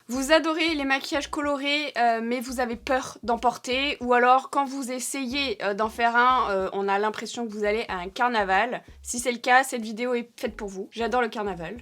Vous adorez les maquillages colorés mais vous avez peur d'en porter, ou alors quand vous essayez d'en faire un, on a l'impression que vous allez à un carnaval. Si c'est le cas, cette vidéo est faite pour vous. J'adore le carnaval.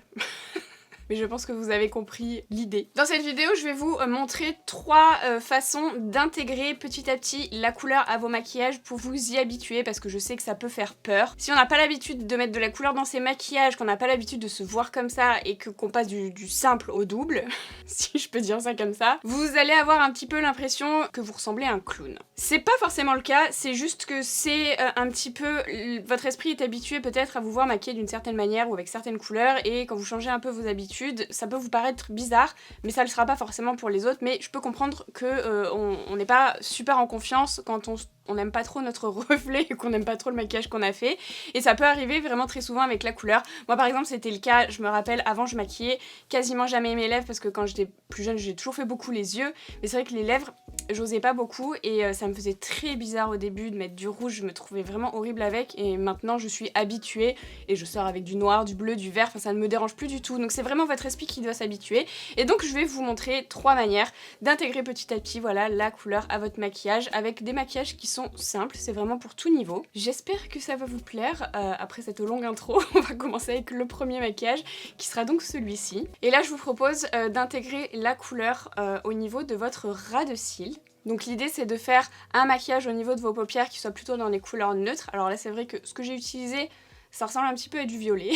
Mais je pense que vous avez compris l'idée. Dans cette vidéo, je vais vous montrer 3 façons d'intégrer petit à petit la couleur à vos maquillages pour vous y habituer, parce que je sais que ça peut faire peur. Si on n'a pas l'habitude de mettre de la couleur dans ses maquillages, qu'on n'a pas l'habitude de se voir comme ça et qu'on passe du simple au double, si je peux dire ça comme ça, vous allez avoir un petit peu l'impression que vous ressemblez à un clown. C'est pas forcément le cas, c'est juste que c'est un petit peu... Votre esprit est habitué peut-être à vous voir maquiller d'une certaine manière ou avec certaines couleurs, et quand vous changez un peu vos habitudes, ça peut vous paraître bizarre, mais ça le sera pas forcément pour les autres. Mais je peux comprendre que on n'est pas super en confiance quand on n'aime pas trop notre reflet et qu'on n'aime pas trop le maquillage qu'on a fait, et ça peut arriver vraiment très souvent avec la couleur. Moi par exemple c'était le cas, je me rappelle, avant je maquillais quasiment jamais mes lèvres parce que quand j'étais plus jeune j'ai toujours fait beaucoup les yeux, mais c'est vrai que les lèvres j'osais pas beaucoup et ça me faisait très bizarre au début de mettre du rouge, je me trouvais vraiment horrible avec, et maintenant je suis habituée et je sors avec du noir, du bleu, du vert, enfin ça ne me dérange plus du tout. Donc c'est vraiment votre esprit qui doit s'habituer, et donc je vais vous montrer 3 manières d'intégrer petit à petit, voilà, la couleur à votre maquillage avec des maquillages qui sont simples, c'est vraiment pour tout niveau. J'espère que ça va vous plaire. Après cette longue intro, on va commencer avec le premier maquillage qui sera donc celui-ci. Et là je vous propose d'intégrer la couleur au niveau de votre ras de cils. Donc l'idée c'est de faire un maquillage au niveau de vos paupières qui soit plutôt dans les couleurs neutres. Alors là c'est vrai que ce que j'ai utilisé, ça ressemble un petit peu à du violet.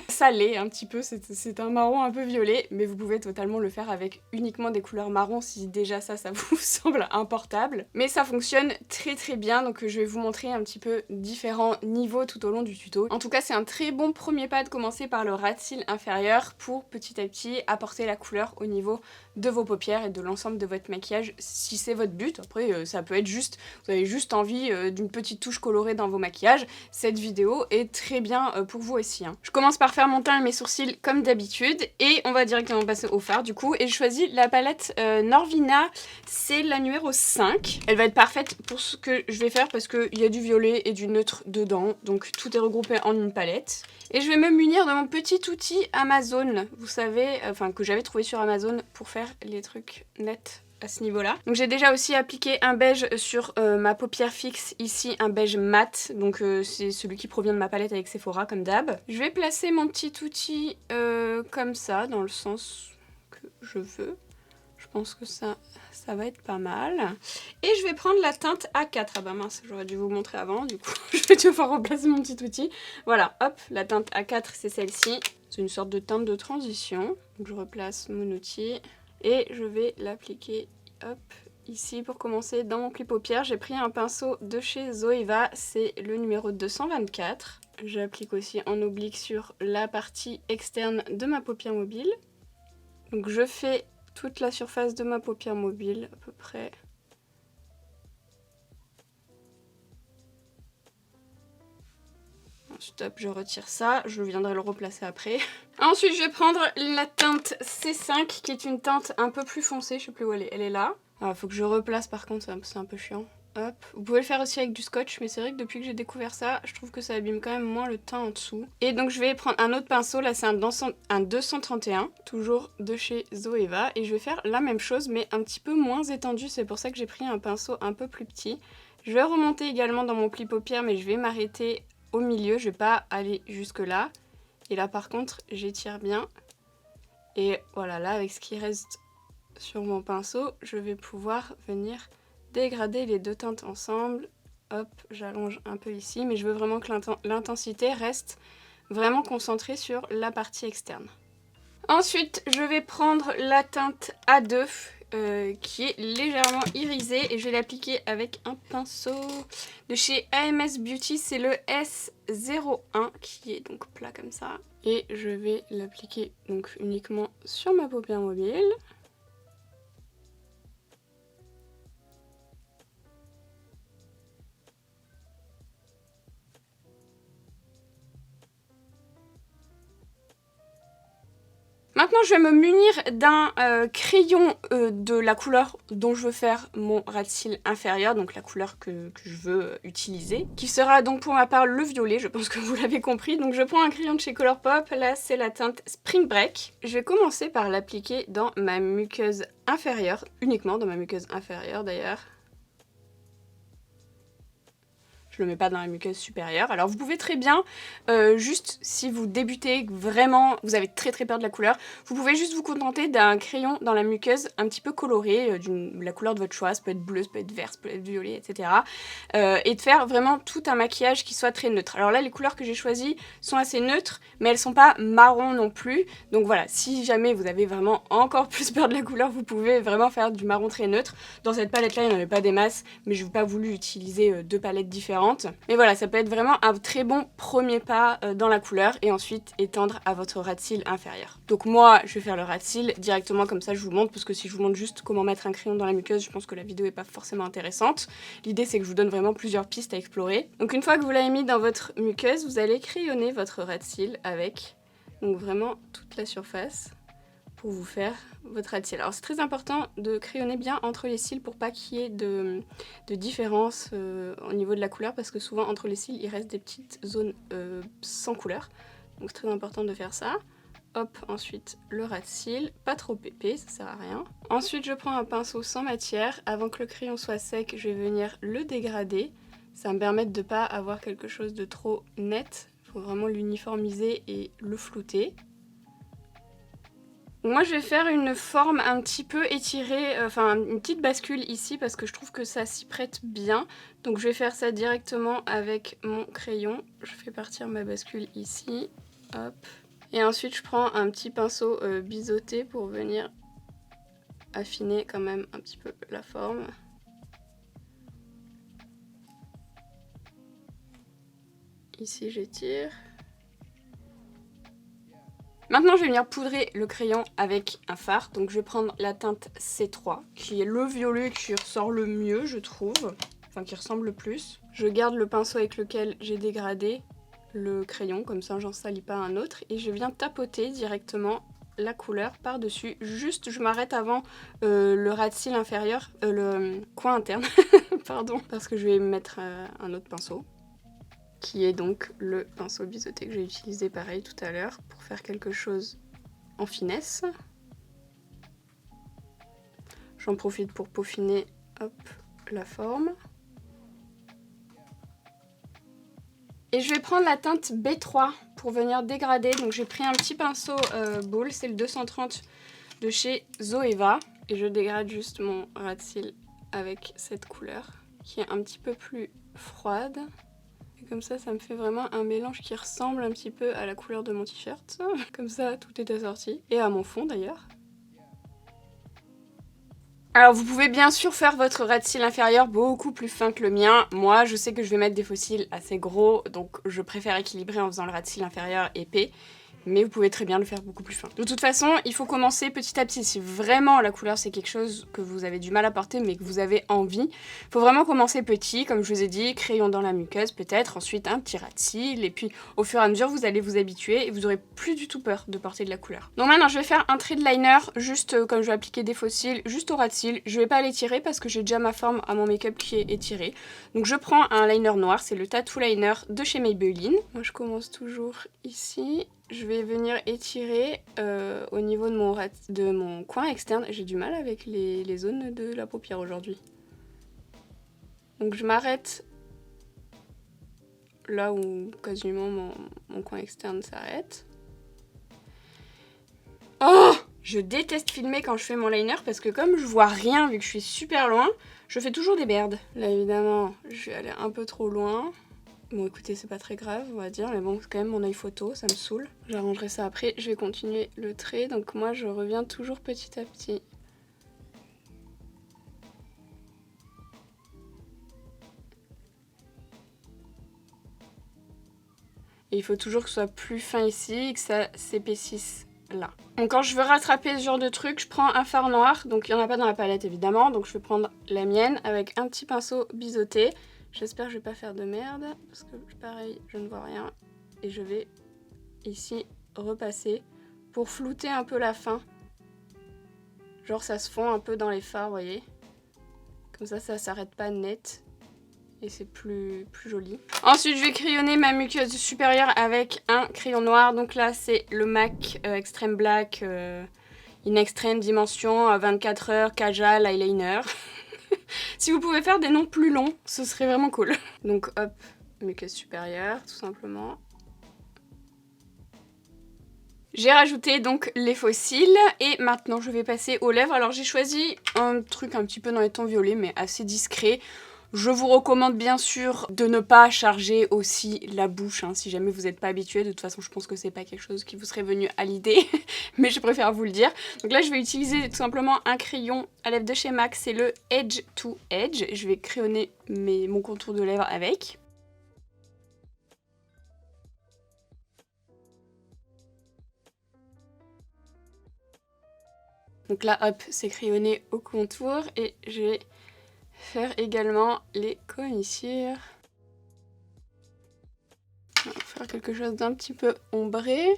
Ça l'est un petit peu, c'est un marron un peu violet, mais vous pouvez totalement le faire avec uniquement des couleurs marron si déjà ça vous semble importable. Mais ça fonctionne très très bien, donc je vais vous montrer un petit peu différents niveaux tout au long du tuto. En tout cas c'est un très bon premier pas de commencer par le ras de cils inférieur pour petit à petit apporter la couleur au niveau de vos paupières et de l'ensemble de votre maquillage si c'est votre but. Après ça peut être juste, vous avez juste envie d'une petite touche colorée dans vos maquillages, cette vidéo est très bien pour vous aussi. Je commence par faire mon teint et mes sourcils comme d'habitude, et on va directement passer au fard du coup, et je choisis la palette Norvina, c'est la numéro 5. Elle va être parfaite pour ce que je vais faire parce qu'il y a du violet et du neutre dedans, donc tout est regroupé en une palette. Et je vais me munir de mon petit outil Amazon, vous savez, enfin que j'avais trouvé sur Amazon pour faire les trucs nets à ce niveau-là. Donc j'ai déjà aussi appliqué un beige sur ma paupière fixe, ici un beige mat, donc c'est celui qui provient de ma palette avec Sephora comme d'hab. Je vais placer mon petit outil comme ça, dans le sens que je veux. Je pense que ça va être pas mal. Et je vais prendre la teinte A4. Ah bah mince, j'aurais dû vous montrer avant, du coup je vais devoir remplacer mon petit outil. Voilà, hop, la teinte A4 c'est celle-ci. C'est une sorte de teinte de transition. Donc je replace mon outil et je vais l'appliquer, hop, ici pour commencer dans mon pli paupières. J'ai pris un pinceau de chez Zoeva, c'est le numéro 224. J'applique aussi en oblique sur la partie externe de ma paupière mobile. Donc je fais toute la surface de ma paupière mobile à peu près. Stop, je retire ça, je viendrai le replacer après. Ensuite, je vais prendre la teinte C5, qui est une teinte un peu plus foncée, je sais plus où elle est là. Ah, faut que je replace par contre, c'est un peu chiant. Hop. Vous pouvez le faire aussi avec du scotch, mais c'est vrai que depuis que j'ai découvert ça, je trouve que ça abîme quand même moins le teint en dessous. Et donc je vais prendre un autre pinceau, là c'est un 231, toujours de chez Zoeva, et je vais faire la même chose, mais un petit peu moins étendu, c'est pour ça que j'ai pris un pinceau un peu plus petit. Je vais remonter également dans mon pli paupière, mais je vais m'arrêter au milieu, je vais pas aller jusque là. Et là par contre j'étire bien, et voilà, là avec ce qui reste sur mon pinceau je vais pouvoir venir dégrader les deux teintes ensemble. Hop, j'allonge un peu ici, mais je veux vraiment que l'intensité reste vraiment concentrée sur la partie externe. Ensuite je vais prendre la teinte A2 qui est légèrement irisée, et je vais l'appliquer avec un pinceau de chez AMS Beauty, c'est le S01 qui est donc plat comme ça, et je vais l'appliquer donc uniquement sur ma paupière mobile. Maintenant, je vais me munir d'un crayon de la couleur dont je veux faire mon ras de cils inférieur, donc la couleur que je veux utiliser, qui sera donc pour ma part le violet, je pense que vous l'avez compris. Donc je prends un crayon de chez Colourpop, là c'est la teinte Spring Break. Je vais commencer par l'appliquer dans ma muqueuse inférieure, uniquement dans ma muqueuse inférieure d'ailleurs. Je le mets pas dans la muqueuse supérieure. Alors vous pouvez très bien, juste si vous débutez vraiment, vous avez très peur de la couleur, vous pouvez juste vous contenter d'un crayon dans la muqueuse un petit peu coloré, la couleur de votre choix, ça peut être bleu, ça peut être vert, ça peut être violet, etc. Et de faire vraiment tout un maquillage qui soit très neutre. Alors là, les couleurs que j'ai choisies sont assez neutres, mais elles sont pas marron non plus. Donc voilà, si jamais vous avez vraiment encore plus peur de la couleur, vous pouvez vraiment faire du marron très neutre. Dans cette palette-là, il n'y en avait pas des masses, mais je n'ai pas voulu utiliser deux palettes différentes. Mais voilà, ça peut être vraiment un très bon premier pas dans la couleur et ensuite étendre à votre ras de cils inférieur. Donc moi, je vais faire le ras de cils directement comme ça je vous montre, parce que si je vous montre juste comment mettre un crayon dans la muqueuse, je pense que la vidéo n'est pas forcément intéressante. L'idée c'est que je vous donne vraiment plusieurs pistes à explorer. Donc une fois que vous l'avez mis dans votre muqueuse, vous allez crayonner votre ras de cils avec donc vraiment toute la surface pour vous faire votre ras de cils. Alors c'est très important de crayonner bien entre les cils pour pas qu'il y ait de différence au niveau de la couleur, parce que souvent entre les cils il reste des petites zones sans couleur. Donc c'est très important de faire ça. Hop, ensuite le ras de cils, pas trop épais, ça sert à rien. Ensuite je prends un pinceau sans matière, avant que le crayon soit sec je vais venir le dégrader. Ça va me permettre de ne pas avoir quelque chose de trop net, il faut vraiment l'uniformiser et le flouter. Moi je vais faire une forme un petit peu étirée, enfin une petite bascule ici parce que je trouve que ça s'y prête bien. Donc je vais faire ça directement avec mon crayon. Je fais partir ma bascule ici, hop. Et ensuite je prends un petit pinceau biseauté pour venir affiner quand même un petit peu la forme. Ici j'étire. Maintenant, je vais venir poudrer le crayon avec un fard. Donc, je vais prendre la teinte C3, qui est le violet qui ressort le mieux, je trouve. Enfin, qui ressemble le plus. Je garde le pinceau avec lequel j'ai dégradé le crayon, comme ça, j'en salis pas un autre. Et je viens tapoter directement la couleur par-dessus. Juste, je m'arrête avant le ras de cils inférieur, le coin interne, pardon. Parce que je vais mettre un autre pinceau, qui est donc le pinceau biseauté que j'ai utilisé pareil tout à l'heure pour faire quelque chose en finesse. J'en profite pour peaufiner hop, la forme. Et je vais prendre la teinte B3 pour venir dégrader. Donc j'ai pris un petit pinceau boule, c'est le 230 de chez Zoeva. Et je dégrade juste mon ras de cils avec cette couleur qui est un petit peu plus froide. Comme ça, ça me fait vraiment un mélange qui ressemble un petit peu à la couleur de mon t-shirt. Comme ça, tout est assorti. Et à mon fond d'ailleurs. Alors vous pouvez bien sûr faire votre ras de cils inférieur beaucoup plus fin que le mien. Moi, je sais que je vais mettre des faux cils assez gros, donc je préfère équilibrer en faisant le ras de cils inférieur épais. Mais vous pouvez très bien le faire beaucoup plus fin. De toute façon, il faut commencer petit à petit. Si vraiment la couleur c'est quelque chose que vous avez du mal à porter mais que vous avez envie, il faut vraiment commencer petit, comme je vous ai dit, crayon dans la muqueuse peut-être, ensuite un petit ras de cils, et puis au fur et à mesure vous allez vous habituer et vous aurez plus du tout peur de porter de la couleur. Donc maintenant je vais faire un trait de liner, juste comme je vais appliquer des faux cils, juste au ras de cils. Je vais pas l'étirer parce que j'ai déjà ma forme à mon make-up qui est étirée. Donc je prends un liner noir, c'est le Tattoo Liner de chez Maybelline. Moi je commence toujours ici. Je vais venir étirer au niveau de mon coin externe. J'ai du mal avec les zones de la paupière aujourd'hui. Donc je m'arrête là où quasiment mon coin externe s'arrête. Oh! Je déteste filmer quand je fais mon liner parce que comme je vois rien vu que je suis super loin, je fais toujours des merdes. Là évidemment, je vais aller un peu trop loin. Bon écoutez, c'est pas très grave on va dire, mais bon c'est quand même mon œil photo, ça me saoule. J'arrangerai ça après, je vais continuer le trait, donc moi je reviens toujours petit à petit. Et il faut toujours que ce soit plus fin ici et que ça s'épaississe là. Donc quand je veux rattraper ce genre de truc, je prends un fard noir, donc il n'y en a pas dans la palette évidemment, donc je vais prendre la mienne avec un petit pinceau biseauté. J'espère que je vais pas faire de merde, parce que pareil, je ne vois rien. Et je vais ici repasser pour flouter un peu la fin. Genre ça se fond un peu dans les fards, vous voyez. Comme ça s'arrête pas net. Et c'est plus joli. Ensuite, je vais crayonner ma muqueuse supérieure avec un crayon noir. Donc là, c'est le MAC Extreme Black in Extreme Dimension 24 heures Kajal Eyeliner. Si vous pouvez faire des noms plus longs, ce serait vraiment cool. Donc hop, muqueuse supérieure, tout simplement. J'ai rajouté donc les faux cils et maintenant je vais passer aux lèvres. Alors j'ai choisi un truc un petit peu dans les tons violets mais assez discret. Je vous recommande bien sûr de ne pas charger aussi la bouche hein, si jamais vous n'êtes pas habitué. De toute façon je pense que c'est pas quelque chose qui vous serait venu à l'idée mais je préfère vous le dire. Donc là je vais utiliser tout simplement un crayon à lèvres de chez MAC, c'est le Edge to Edge. Je vais crayonner mon contour de lèvres avec. Donc là hop c'est crayonné au contour et je vais faire également les commissures. On va faire quelque chose d'un petit peu ombré.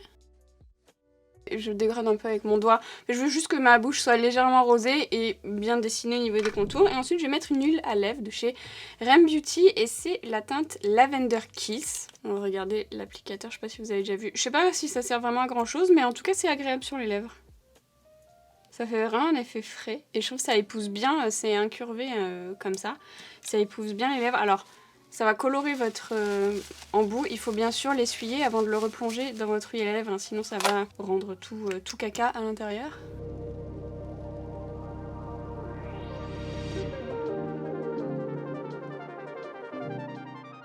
Et je dégrade un peu avec mon doigt. Je veux juste que ma bouche soit légèrement rosée et bien dessinée au niveau des contours. Et ensuite je vais mettre une huile à lèvres de chez Rem Beauty et c'est la teinte Lavender Kiss. On va regarder l'applicateur, je sais pas si vous avez déjà vu. Je sais pas si ça sert vraiment à grand chose mais en tout cas c'est agréable sur les lèvres. Ça fait vraiment un effet frais et je trouve que ça épouse bien, c'est incurvé comme ça. Ça épouse bien les lèvres. Alors ça va colorer votre embout. Il faut bien sûr l'essuyer avant de le replonger dans votre huile à lèvres, hein, sinon ça va rendre tout caca à l'intérieur.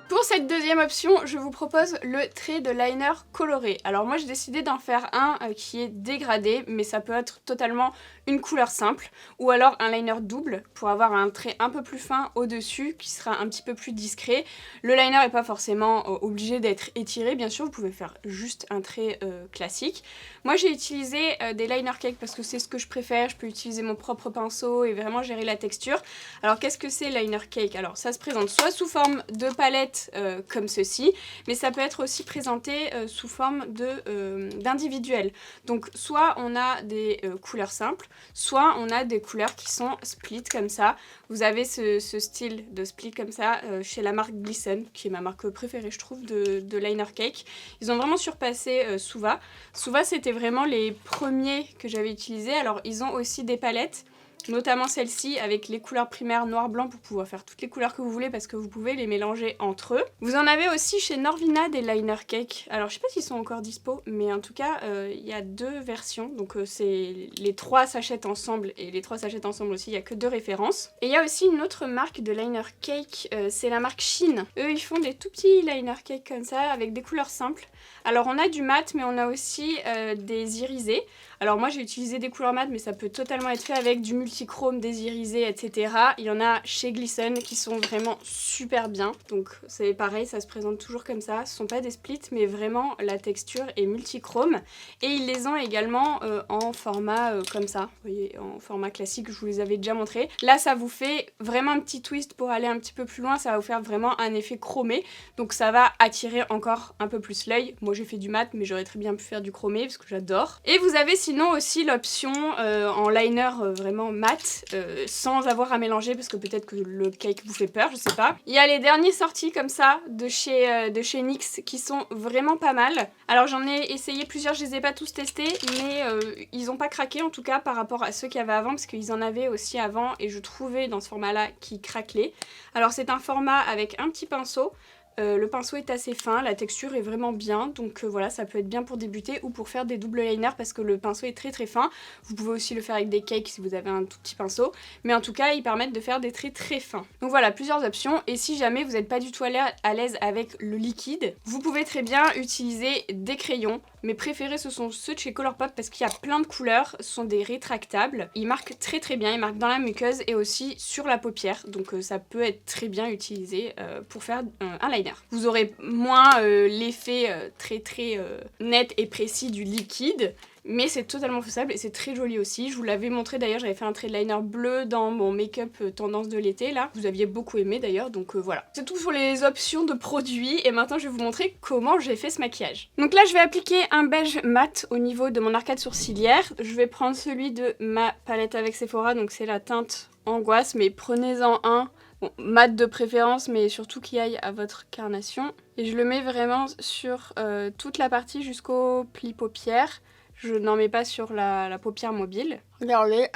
Pour cette deuxième option, je vous propose le trait de liner coloré. Alors moi j'ai décidé d'en faire un qui est dégradé, mais ça peut être totalement une couleur simple, ou alors un liner double pour avoir un trait un peu plus fin au-dessus qui sera un petit peu plus discret. Le liner n'est pas forcément obligé d'être étiré, bien sûr, vous pouvez faire juste un trait classique. Moi j'ai utilisé des liner cake parce que c'est ce que je préfère, je peux utiliser mon propre pinceau et vraiment gérer la texture. Alors qu'est-ce que c'est liner cake? Alors ça se présente soit sous forme de palette comme ceci, mais ça peut être aussi présenté sous forme d'individuel. Donc soit on a des couleurs simples, soit on a des couleurs qui sont split comme ça. Vous avez ce style de split comme ça chez la marque Glisten, qui est ma marque préférée je trouve de liner cake. Ils ont vraiment surpassé Suva. Suva c'était vraiment les premiers que j'avais utilisés. Alors ils ont aussi des palettes, notamment celle-ci avec les couleurs primaires noir-blanc pour pouvoir faire toutes les couleurs que vous voulez parce que vous pouvez les mélanger entre eux. Vous en avez aussi chez Norvina des liner cake. Alors je sais pas s'ils sont encore dispo, mais en tout cas il y a deux versions. Donc c'est les 3 sachets ensemble et les 3 sachets ensemble aussi, il n'y a que 2 références. Et il y a aussi une autre marque de liner cake, c'est la marque Shein. Eux ils font des tout petits liner cake comme ça avec des couleurs simples. Alors on a du mat mais on a aussi des irisés. Alors moi j'ai utilisé des couleurs mat mais ça peut totalement être fait avec du multichrome, des irisés, etc. Il y en a chez Glisten qui sont vraiment super bien. Donc c'est pareil, ça se présente toujours comme ça. Ce sont pas des splits mais vraiment la texture est multichrome. Et ils les ont également en format comme ça. Vous voyez, en format classique, je vous les avais déjà montré. Là ça vous fait vraiment un petit twist pour aller un petit peu plus loin. Ça va vous faire vraiment un effet chromé. Donc ça va attirer encore un peu plus l'œil. Moi j'ai fait du mat mais j'aurais très bien pu faire du chromé parce que j'adore. Et vous avez sinon aussi l'option en liner vraiment mat sans avoir à mélanger parce que peut-être que le cake vous fait peur, je sais pas. Il y a les derniers sortis comme ça de chez NYX qui sont vraiment pas mal. Alors j'en ai essayé plusieurs, je les ai pas tous testés mais ils ont pas craqué en tout cas par rapport à ceux qu'il y avait avant parce qu'ils en avaient aussi avant et je trouvais dans ce format là qui craquelait. Alors c'est un format avec un petit pinceau. Le pinceau est assez fin, la texture est vraiment bien, donc voilà, ça peut être bien pour débuter ou pour faire des doubles liners parce que le pinceau est très très fin. Vous pouvez aussi le faire avec des cakes si vous avez un tout petit pinceau, mais en tout cas ils permettent de faire des traits très fins. Donc voilà, plusieurs options, et si jamais vous n'êtes pas du tout à l'aise avec le liquide, vous pouvez très bien utiliser des crayons. Mes préférés ce sont ceux de chez Colourpop parce qu'il y a plein de couleurs, ce sont des rétractables. Ils marquent très très bien, ils marquent dans la muqueuse et aussi sur la paupière, donc ça peut être très bien utilisé pour faire un liner. Vous aurez moins l'effet très très net et précis du liquide, mais c'est totalement faisable et c'est très joli aussi. Je vous l'avais montré d'ailleurs, j'avais fait un trait de liner bleu dans mon make-up tendance de l'été là. Vous aviez beaucoup aimé d'ailleurs, donc voilà. C'est tout pour les options de produits et maintenant je vais vous montrer comment j'ai fait ce maquillage. Donc là je vais appliquer un beige mat au niveau de mon arcade sourcilière. Je vais prendre celui de ma palette avec Sephora, donc c'est la teinte Angoisse, mais prenez-en un. Bon, mat de préférence, mais surtout qui aille à votre carnation. Et je le mets vraiment sur toute la partie jusqu'au pli paupière. Je n'en mets pas sur la paupière mobile. Regardez,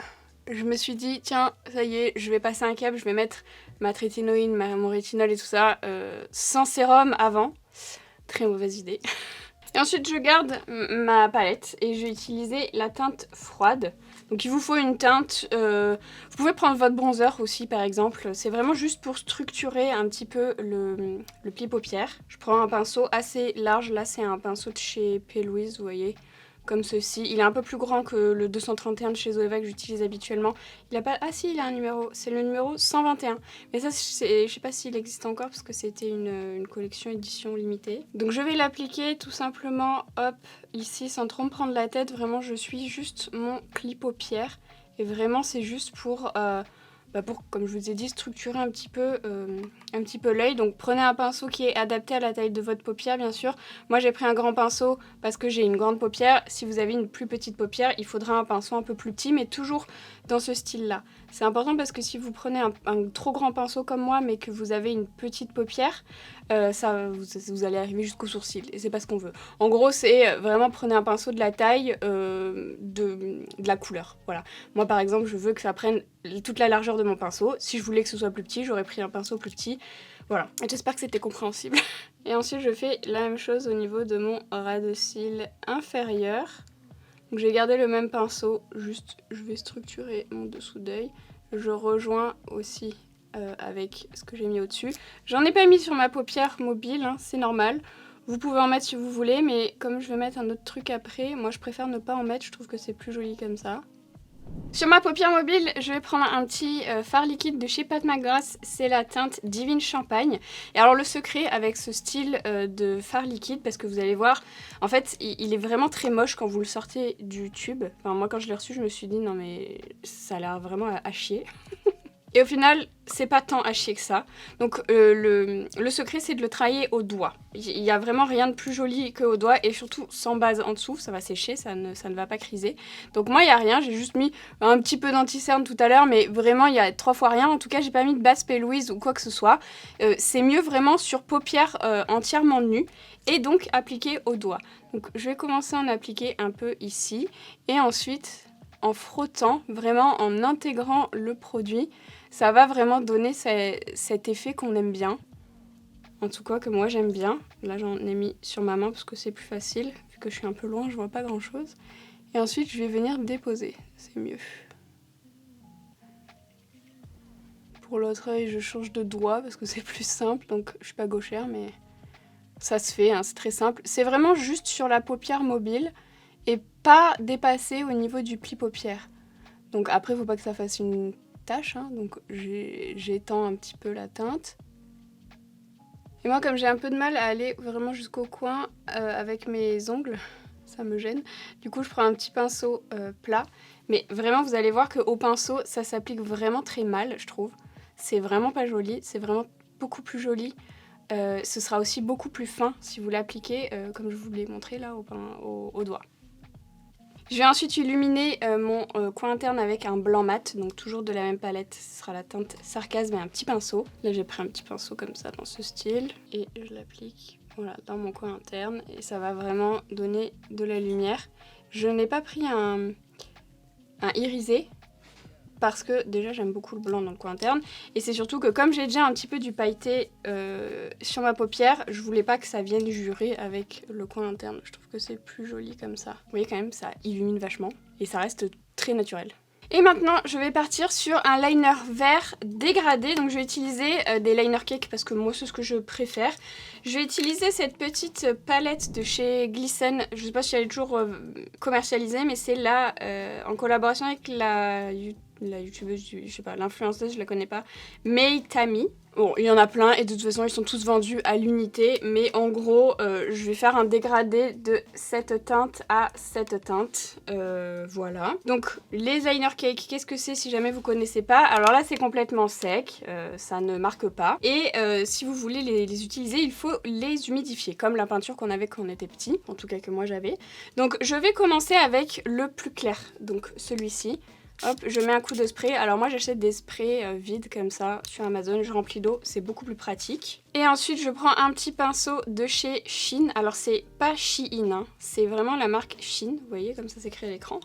je me suis dit, tiens, ça y est, je vais passer un cap, je vais mettre ma trétinoïne, mon rétinol et tout ça, sans sérum avant. Très mauvaise idée. Et ensuite, je garde ma palette et je vais utiliser la teinte froide. Donc il vous faut une teinte, vous pouvez prendre votre bronzer aussi par exemple. C'est vraiment juste pour structurer un petit peu le pli paupière. Je prends un pinceau assez large, là c'est un pinceau de chez P. Louise, vous voyez. Comme ceci. Il est un peu plus grand que le 231 de chez Zoeva que j'utilise habituellement. Il a pas... Ah si, il a un numéro. C'est le numéro 121. Mais ça, je sais pas s'il existe encore parce que c'était une collection édition limitée. Donc je vais l'appliquer tout simplement, hop, ici, sans trop me prendre la tête. Vraiment, je suis juste mon pli paupière. Et vraiment, c'est juste pour, comme je vous ai dit, structurer un petit peu l'œil. Donc prenez un pinceau qui est adapté à la taille de votre paupière, bien sûr. Moi, j'ai pris un grand pinceau parce que j'ai une grande paupière. Si vous avez une plus petite paupière, il faudra un pinceau un peu plus petit, mais toujours dans ce style-là. C'est important parce que si vous prenez un trop grand pinceau comme moi, mais que vous avez une petite paupière, vous allez arriver jusqu'au sourcil. Et c'est pas ce qu'on veut. En gros, c'est vraiment prenez un pinceau de la taille de la couleur. Voilà. Moi, par exemple, je veux que ça prenne toute la largeur de mon pinceau. Si je voulais que ce soit plus petit, j'aurais pris un pinceau plus petit. Voilà. J'espère que c'était compréhensible. Et ensuite, je fais la même chose au niveau de mon ras de cils inférieur. Donc, j'ai gardé le même pinceau, juste je vais structurer mon dessous d'œil. Je rejoins aussi avec ce que j'ai mis au-dessus. J'en ai pas mis sur ma paupière mobile, hein, c'est normal. Vous pouvez en mettre si vous voulez, mais comme je vais mettre un autre truc après, moi je préfère ne pas en mettre, je trouve que c'est plus joli comme ça. Sur ma paupière mobile, je vais prendre un petit fard liquide de chez Pat McGrath, c'est la teinte Divine Champagne. Et alors le secret avec ce style de fard liquide, parce que vous allez voir, en fait il est vraiment très moche quand vous le sortez du tube. Enfin moi quand je l'ai reçu, je me suis dit non mais ça a l'air vraiment à chier. Et au final, c'est pas tant à chier que ça. Donc le secret, c'est de le travailler au doigt. Il n'y a vraiment rien de plus joli qu'au doigt, et surtout sans base en dessous, ça va sécher, ça ne va pas criser. Donc moi, il n'y a rien, j'ai juste mis un petit peu d'anti-cerne tout à l'heure, mais vraiment, il y a 3 fois rien. En tout cas, j'ai pas mis de base P. Louise ou quoi que ce soit. C'est mieux vraiment sur paupières entièrement nues, et donc appliqué au doigt. Donc je vais commencer à en appliquer un peu ici, et ensuite, en frottant, vraiment en intégrant le produit, ça va vraiment donner cet effet qu'on aime bien. En tout cas que moi j'aime bien. Là j'en ai mis sur ma main parce que c'est plus facile. Vu que je suis un peu loin, je vois pas grand chose. Et ensuite je vais venir déposer. C'est mieux. Pour l'autre œil, je change de doigt parce que c'est plus simple. Donc je suis pas gauchère, mais ça se fait, hein, c'est très simple. C'est vraiment juste sur la paupière mobile et pas dépasser au niveau du pli paupière. Donc après, faut pas que ça fasse une tache, hein, donc j'étends un petit peu la teinte. Et moi, comme j'ai un peu de mal à aller vraiment jusqu'au coin avec mes ongles, ça me gêne. Du coup, je prends un petit pinceau plat. Mais vraiment, vous allez voir qu'au pinceau, ça s'applique vraiment très mal, je trouve. C'est vraiment pas joli, c'est vraiment beaucoup plus joli. Ce sera aussi beaucoup plus fin si vous l'appliquez, comme je vous l'ai montré là, au doigt. Je vais ensuite illuminer mon coin interne avec un blanc mat, donc toujours de la même palette, ce sera la teinte Sarcasme et un petit pinceau. Là j'ai pris un petit pinceau comme ça dans ce style et je l'applique voilà, dans mon coin interne et ça va vraiment donner de la lumière. Je n'ai pas pris un irisé parce que déjà j'aime beaucoup le blanc dans le coin interne et c'est surtout que comme j'ai déjà un petit peu du pailleté sur ma paupière, je voulais pas que ça vienne jurer avec le coin interne. Je trouve que c'est plus joli comme ça. Vous voyez quand même, ça illumine vachement et ça reste très naturel. Et maintenant, je vais partir sur un liner vert dégradé. Donc je vais utiliser des liner cake parce que moi c'est ce que je préfère. Je vais utiliser cette petite palette de chez Glisten. Je sais pas si elle est toujours commercialisée, mais c'est là en collaboration avec la la youtubeuse, je sais pas, l'influenceuse, je la connais pas, May Tammy. Bon, il y en a plein et de toute façon ils sont tous vendus à l'unité, mais en gros je vais faire un dégradé de cette teinte à cette teinte, voilà. Donc les liner cake, qu'est-ce que c'est si jamais vous connaissez pas? Alors là c'est complètement sec, ça ne marque pas, et si vous voulez les utiliser, il faut les humidifier, comme la peinture qu'on avait quand on était petit, en tout cas que moi j'avais. Donc je vais commencer avec le plus clair, donc celui-ci. Hop, je mets un coup de spray. Alors moi j'achète des sprays vides comme ça sur Amazon, je remplis d'eau, c'est beaucoup plus pratique. Et ensuite je prends un petit pinceau de chez Shein. Alors c'est pas Shein, hein. C'est vraiment la marque Shein, vous voyez comme ça s'écrit à l'écran.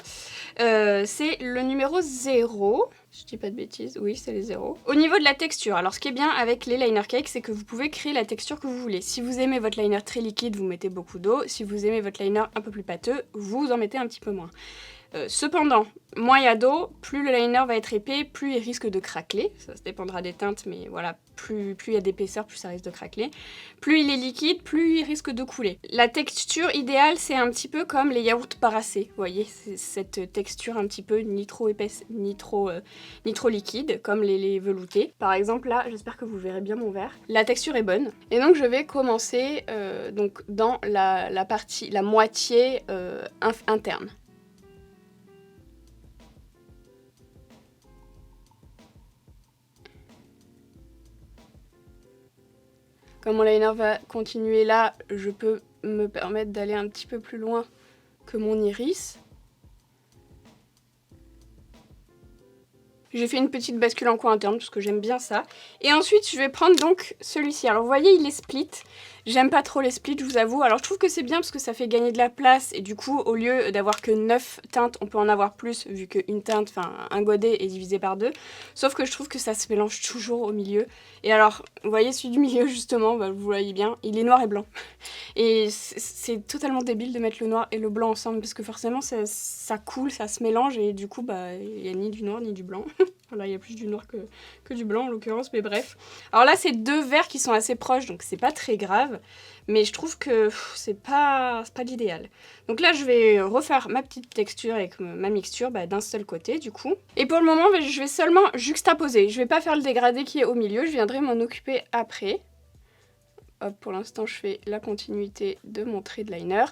C'est le numéro 0. Je dis pas de bêtises, oui c'est les 0. Au niveau de la texture, alors ce qui est bien avec les liner cake, c'est que vous pouvez créer la texture que vous voulez. Si vous aimez votre liner très liquide, vous mettez beaucoup d'eau. Si vous aimez votre liner un peu plus pâteux, vous en mettez un petit peu moins. Cependant, moins il y a d'eau, plus le liner va être épais, plus il risque de craqueler. Ça dépendra des teintes, mais voilà, plus il y a d'épaisseur, plus ça risque de craqueler. Plus il est liquide, plus il risque de couler. La texture idéale, c'est un petit peu comme les yaourts parassés. Vous voyez, c'est cette texture un petit peu ni trop épaisse, ni trop liquide, comme les veloutés. Par exemple, là, j'espère que vous verrez bien mon verre. La texture est bonne. Et donc, je vais commencer donc, dans la partie, la moitié interne. Comme mon liner va continuer là, je peux me permettre d'aller un petit peu plus loin que mon iris. J'ai fait une petite bascule en coin interne parce que j'aime bien ça. Et ensuite, je vais prendre donc celui-ci. Alors, vous voyez, il est split. J'aime pas trop les splits, je vous avoue. Alors, je trouve que c'est bien parce que ça fait gagner de la place. Et du coup, au lieu d'avoir que 9 teintes, on peut en avoir plus vu qu'une teinte, enfin, un godet est divisé par 2. Sauf que je trouve que ça se mélange toujours au milieu. Et alors, vous voyez, celui du milieu, justement, bah, vous voyez bien, il est noir et blanc. Et c'est totalement débile de mettre le noir et le blanc ensemble parce que forcément, ça coule, ça se mélange. Et du coup, bah, il n'y a ni du noir ni du blanc. Voilà, il y a plus du noir que du blanc en l'occurrence, mais bref. Alors là, c'est deux verres qui sont assez proches, donc c'est pas très grave. Mais je trouve que c'est pas l'idéal. Donc là, je vais refaire ma petite texture avec ma mixture d'un seul côté, du coup. Et pour le moment, je vais seulement juxtaposer. Je vais pas faire le dégradé qui est au milieu, je viendrai m'en occuper après. Hop, pour l'instant, je fais la continuité de mon trait de liner.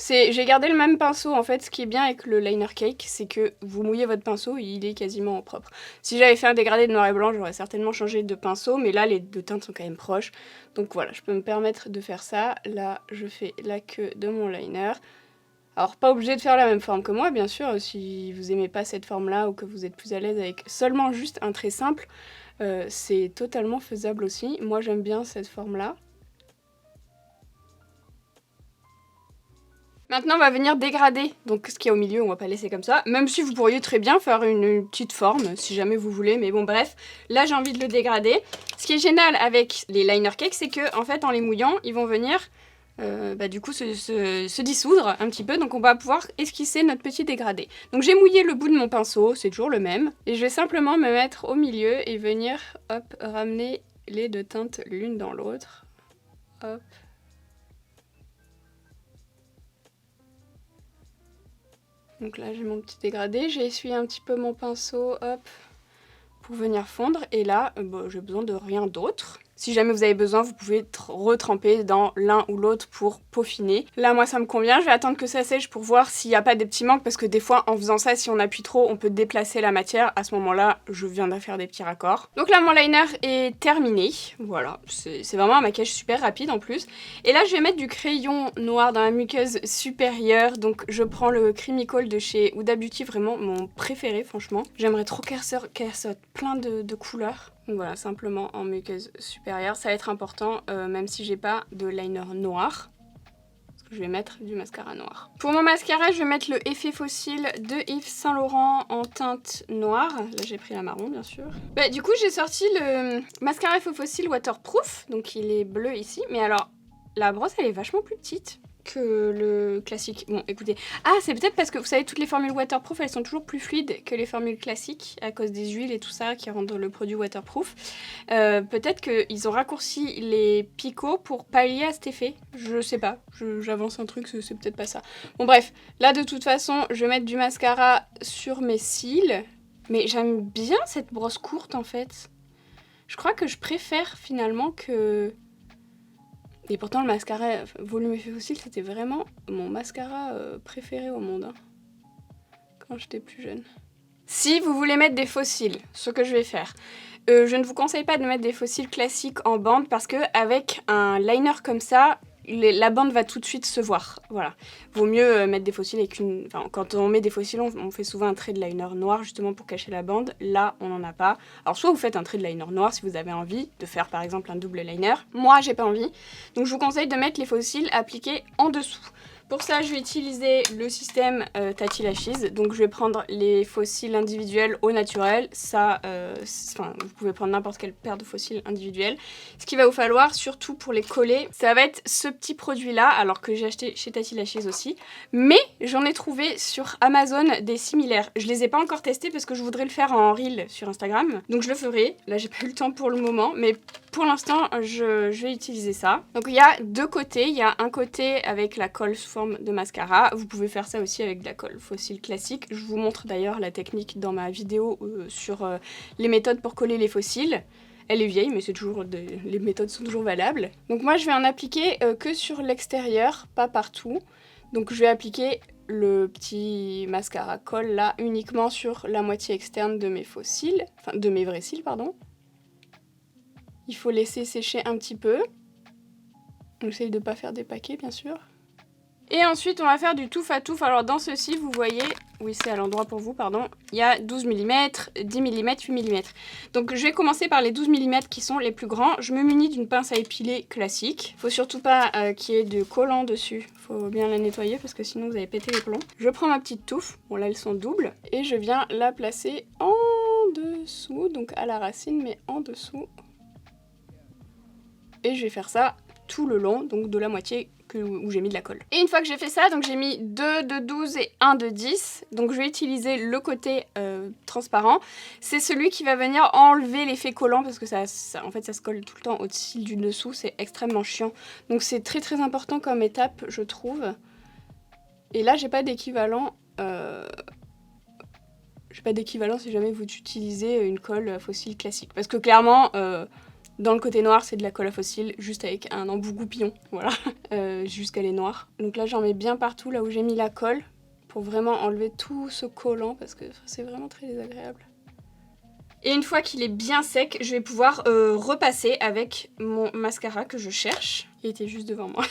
J'ai gardé le même pinceau, en fait. Ce qui est bien avec le liner cake, c'est que vous mouillez votre pinceau et il est quasiment propre. Si j'avais fait un dégradé de noir et blanc, j'aurais certainement changé de pinceau, mais là, les deux teintes sont quand même proches. Donc voilà, je peux me permettre de faire ça. Là, je fais la queue de mon liner. Alors, pas obligé de faire la même forme que moi, bien sûr. Si vous aimez pas cette forme-là ou que vous êtes plus à l'aise avec seulement juste un trait simple, c'est totalement faisable aussi. Moi, j'aime bien cette forme-là. Maintenant, on va venir dégrader donc ce qu'il y a au milieu, on va pas laisser comme ça. Même si vous pourriez très bien faire une petite forme, si jamais vous voulez. Mais bon, bref, là, j'ai envie de le dégrader. Ce qui est génial avec les liner cakes, c'est que en fait, en les mouillant, ils vont venir du coup se dissoudre un petit peu. Donc, on va pouvoir esquisser notre petit dégradé. Donc, j'ai mouillé le bout de mon pinceau, c'est toujours le même. Et je vais simplement me mettre au milieu et venir, hop, ramener les deux teintes l'une dans l'autre. Hop. Donc là j'ai mon petit dégradé, j'ai essuyé un petit peu mon pinceau, hop, pour venir fondre. Et là, j'ai besoin de rien d'autre. Si jamais vous avez besoin, vous pouvez retremper dans l'un ou l'autre pour peaufiner. Là, moi, ça me convient. Je vais attendre que ça sèche pour voir s'il n'y a pas des petits manques, parce que des fois, en faisant ça, si on appuie trop, on peut déplacer la matière. À ce moment-là, je viens de faire des petits raccords. Donc là, mon liner est terminé. Voilà, c'est vraiment un maquillage super rapide en plus. Et là, je vais mettre du crayon noir dans la muqueuse supérieure. Donc, je prends le Creamical de chez Huda Beauty, vraiment mon préféré, franchement. J'aimerais trop qu'elle sorte plein de couleurs. Donc voilà, simplement en muqueuse supérieure, ça va être important, même si j'ai pas de liner noir. Parce que je vais mettre du mascara noir. Pour mon mascara, je vais mettre le Effet Fossile de Yves Saint Laurent en teinte noire. Là, j'ai pris la marron, bien sûr. Du coup, j'ai sorti le mascara Effet Fossile Waterproof. Donc, il est bleu ici. Mais alors, la brosse, elle est vachement plus petite que le classique. Bon, écoutez. Ah, c'est peut-être parce que, vous savez, toutes les formules waterproof, elles sont toujours plus fluides que les formules classiques, à cause des huiles et tout ça qui rendent le produit waterproof. Peut-être qu'ils ont raccourci les picots pour pallier à cet effet. Je sais pas. J'avance un truc, c'est peut-être pas ça. Bon, bref. Là, de toute façon, je vais mettre du mascara sur mes cils. Mais j'aime bien cette brosse courte en fait. Je crois que je préfère finalement que... Et pourtant le mascara volume effet fossile c'était vraiment mon mascara préféré au monde. Hein, quand j'étais plus jeune. Si vous voulez mettre des fossiles, ce que je vais faire, je ne vous conseille pas de mettre des fossiles classiques en bande parce que avec un liner comme ça, la bande va tout de suite se voir. Voilà. Vaut mieux mettre des fossiles avec une... Enfin, quand on met des fossiles, on fait souvent un trait de liner noir justement pour cacher la bande. Là, on n'en a pas. Alors soit vous faites un trait de liner noir si vous avez envie de faire par exemple un double liner. Moi, j'ai pas envie. Donc je vous conseille de mettre les fossiles appliqués en dessous. Pour ça, je vais utiliser le système Tati Lashes. Donc je vais prendre les fossiles individuels au naturel. Ça, vous pouvez prendre n'importe quelle paire de fossiles individuels. Ce qu'il va vous falloir, surtout pour les coller, ça va être ce petit produit-là, alors que j'ai acheté chez Tati Lashes aussi. Mais j'en ai trouvé sur Amazon des similaires. Je les ai pas encore testés parce que je voudrais le faire en reel sur Instagram. Donc je le ferai. Là, j'ai pas eu le temps pour le moment, mais pour l'instant, je vais utiliser ça. Donc il y a deux côtés. Il y a un côté avec la colle sous forme de mascara. Vous pouvez faire ça aussi avec de la colle fossile classique. Je vous montre d'ailleurs la technique dans ma vidéo sur les méthodes pour coller les fossiles. Elle est vieille, mais c'est toujours les méthodes sont toujours valables. Donc moi, je vais en appliquer que sur l'extérieur, pas partout. Donc je vais appliquer le petit mascara colle là uniquement sur la moitié externe de mes faux cils, enfin de mes vrais cils, pardon. Il faut laisser sécher un petit peu. J'essaye de ne pas faire des paquets, bien sûr. Et ensuite, on va faire du touffe à touffe. Alors dans ceci, vous voyez, oui c'est à l'endroit pour vous, pardon, il y a 12 mm, 10 mm, 8 mm. Donc je vais commencer par les 12 mm qui sont les plus grands. Je me munis d'une pince à épiler classique. Faut surtout pas qu'il y ait de collant dessus. Faut bien la nettoyer parce que sinon vous allez péter les plombs. Je prends ma petite touffe, bon là elles sont doubles, et je viens la placer en dessous, donc à la racine mais en dessous. Et je vais faire ça tout le long, donc de la moitié où j'ai mis de la colle. Et une fois que j'ai fait ça, donc j'ai mis 2 de 12 et 1 de 10. Donc je vais utiliser le côté transparent. C'est celui qui va venir enlever l'effet collant parce que en fait ça se colle tout le temps au-dessus du dessous. C'est extrêmement chiant. Donc c'est très très important comme étape, je trouve. Et là j'ai pas d'équivalent. J'ai pas d'équivalent si jamais vous utilisez une colle fossile classique. Parce que clairement... dans le côté noir, c'est de la colle à fossile, juste avec un embout goupillon, voilà, jusqu'à les noire. Donc là, j'en mets bien partout, là où j'ai mis la colle, pour vraiment enlever tout ce collant, parce que c'est vraiment très désagréable. Et une fois qu'il est bien sec, je vais pouvoir repasser avec mon mascara que je cherche. Il était juste devant moi.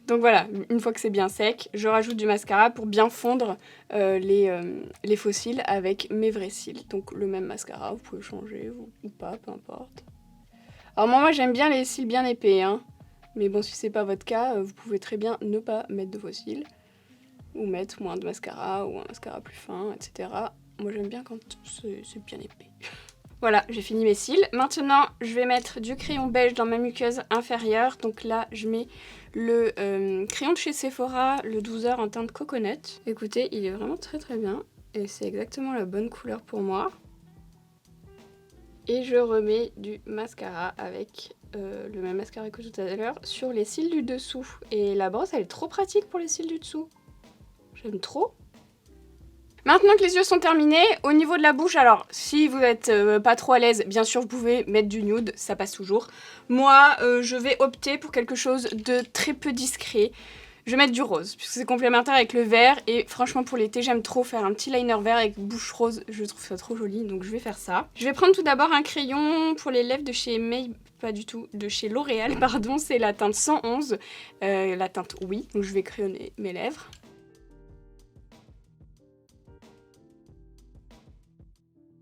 Donc voilà, une fois que c'est bien sec, je rajoute du mascara pour bien fondre les faux cils avec mes vrais cils. Donc le même mascara, vous pouvez changer ou pas, peu importe. Alors moi j'aime bien les cils bien épais, hein. Mais bon si c'est pas votre cas, vous pouvez très bien ne pas mettre de faux cils. Ou mettre moins de mascara, ou un mascara plus fin, etc. Moi j'aime bien quand c'est bien épais. Voilà, j'ai fini mes cils. Maintenant je vais mettre du crayon beige dans ma muqueuse inférieure. Donc là je mets le crayon de chez Sephora, le 12h en teinte coconut. Écoutez, il est vraiment très très bien. Et c'est exactement la bonne couleur pour moi. Et je remets du mascara avec le même mascara que tout à l'heure sur les cils du dessous. Et la brosse, elle est trop pratique pour les cils du dessous. J'aime trop. Maintenant que les yeux sont terminés, au niveau de la bouche, alors si vous n'êtes pas trop à l'aise, bien sûr vous pouvez mettre du nude, ça passe toujours. Moi, je vais opter pour quelque chose de très peu discret. Je vais mettre du rose, puisque c'est complémentaire avec le vert, et franchement pour l'été j'aime trop faire un petit liner vert avec bouche rose, je trouve ça trop joli, donc je vais faire ça. Je vais prendre tout d'abord un crayon pour les lèvres de chez pas du tout, de chez L'Oréal, pardon, c'est la teinte 111, la teinte Oui, donc je vais crayonner mes lèvres.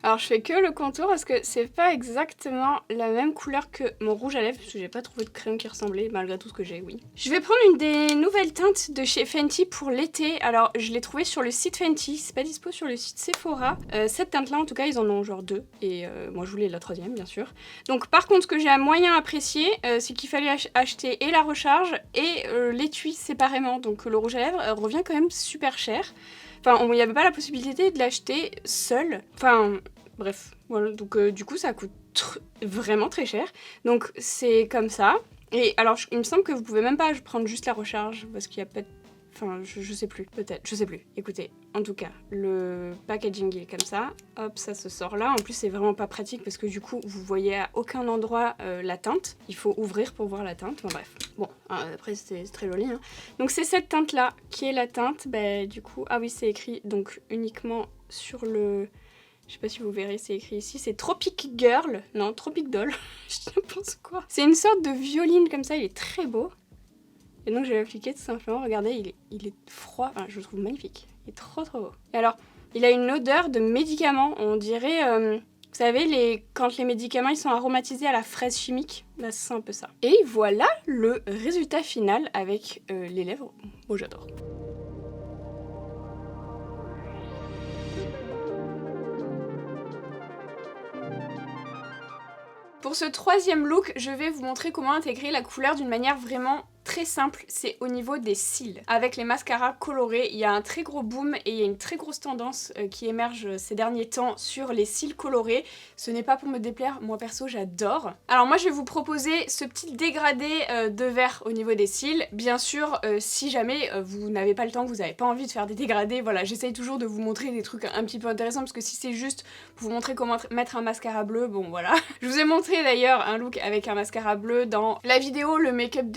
Alors je fais que le contour parce que c'est pas exactement la même couleur que mon rouge à lèvres parce que j'ai pas trouvé de crayon qui ressemblait malgré tout ce que j'ai, oui. Je vais prendre une des nouvelles teintes de chez Fenty pour l'été. Alors je l'ai trouvée sur le site Fenty, c'est pas dispo sur le site Sephora. Cette teinte là en tout cas ils en ont genre 2 et moi je voulais la troisième bien sûr. Donc par contre ce que j'ai à moyen apprécié c'est qu'il fallait acheter et la recharge et l'étui séparément. Donc le rouge à lèvres revient quand même super cher. Enfin, il n'y avait pas la possibilité de l'acheter seul. Enfin, bref. Voilà, donc du coup, ça coûte vraiment très cher. Donc c'est comme ça. Et alors, il me semble que vous pouvez même pas prendre juste la recharge, parce qu'il n'y a pas de... Enfin, je sais plus, peut-être, je sais plus. Écoutez, en tout cas, le packaging il est comme ça. Hop, ça se sort là. En plus, c'est vraiment pas pratique parce que du coup, vous voyez à aucun endroit la teinte. Il faut ouvrir pour voir la teinte. Bon, bref. Bon, après, c'est très joli. Hein. Donc, c'est cette teinte-là qui est la teinte. Bah, du coup, ah oui, c'est écrit donc uniquement sur le... Je sais pas si vous verrez, c'est écrit ici. C'est Tropic Girl. Non, Tropic Doll. Je pense quoi. C'est une sorte de violine comme ça. Il est très beau. Et donc je vais l'appliquer tout simplement, regardez, il est froid, enfin, je le trouve magnifique, il est trop beau. Et alors, il a une odeur de médicament, on dirait, vous savez, quand les médicaments ils sont aromatisés à la fraise chimique, bah, c'est un peu ça. Et voilà le résultat final avec les lèvres, moi j'adore. Pour ce troisième look, je vais vous montrer comment intégrer la couleur d'une manière vraiment très simple, c'est au niveau des cils. Avec les mascaras colorés, il y a un très gros boom et il y a une très grosse tendance qui émerge ces derniers temps sur les cils colorés. Ce n'est pas pour me déplaire, moi perso j'adore. Alors moi je vais vous proposer ce petit dégradé de vert au niveau des cils. Bien sûr, si jamais vous n'avez pas le temps, que vous n'avez pas envie de faire des dégradés, voilà, j'essaye toujours de vous montrer des trucs un petit peu intéressants parce que si c'est juste pour vous montrer comment mettre un mascara bleu, bon voilà. Je vous ai montré d'ailleurs un look avec un mascara bleu dans la vidéo, le make-up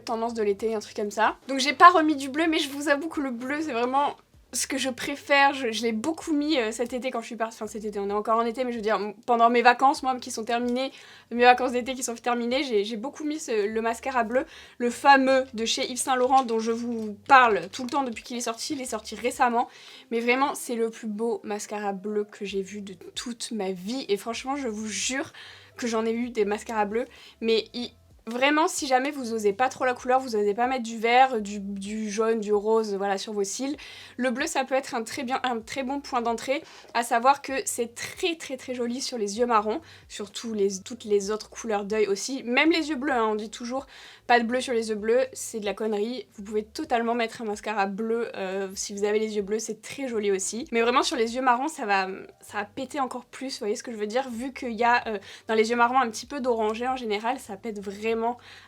tendance de l'été, un truc comme ça. Donc j'ai pas remis du bleu, mais je vous avoue que le bleu c'est vraiment ce que je préfère. Je l'ai beaucoup mis cet été quand je suis partie, enfin cet été, on est encore en été, mais je veux dire pendant mes vacances, moi qui sont terminées, mes vacances d'été qui sont terminées, j'ai beaucoup mis le mascara bleu, le fameux de chez Yves Saint Laurent dont je vous parle tout le temps depuis qu'il est sorti. Il est sorti récemment, mais vraiment c'est le plus beau mascara bleu que j'ai vu de toute ma vie et franchement je vous jure que j'en ai eu des mascaras bleus, mais vraiment, si jamais vous osez pas trop la couleur, vous osez pas mettre du vert, du jaune, du rose, voilà, sur vos cils, le bleu ça peut être un très bon point d'entrée, à savoir que c'est très joli sur les yeux marrons, sur toutes les autres couleurs d'œil aussi, même les yeux bleus, hein, on dit toujours pas de bleu sur les yeux bleus, c'est de la connerie, vous pouvez totalement mettre un mascara bleu si vous avez les yeux bleus, c'est très joli aussi, mais vraiment sur les yeux marrons ça va péter encore plus, vous voyez ce que je veux dire, vu qu'il y a dans les yeux marrons un petit peu d'orangé en général, ça pète vraiment